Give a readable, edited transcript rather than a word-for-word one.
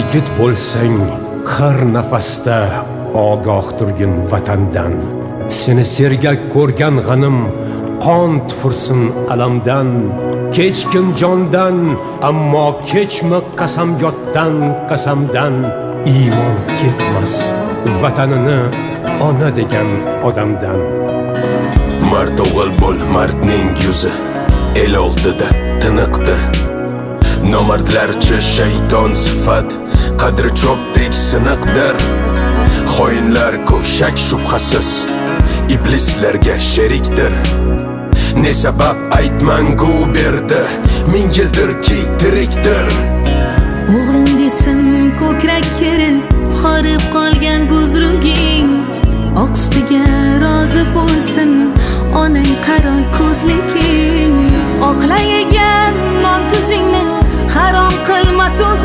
yigit bo'lsang, har nafasda ogoh turgin vatandan. Seni sergak ko'rgan g'anim qon tufursin alamdan. Kechgin jondan, ammo kechma qasamyoddan, qasamdan. Iymon ketmas vatanini ona degan odamdan. Mard o'g'il bo'l, mardning yuzi el oldida tiniqdir. Nomardlarcha shayton sifat qadri cho'pdek siniqdir. Xoinlar ko'p shak shubhasiz iblislarga sherikdir. Ne sabab aytmangu berdi, ming yildirki tirikdir. O'g'lim desin ko'krak kerib, qorib qolgan buzruging. Oq sutiga rozi bo'lsin onang qaro ko'zliging. Oqlayiga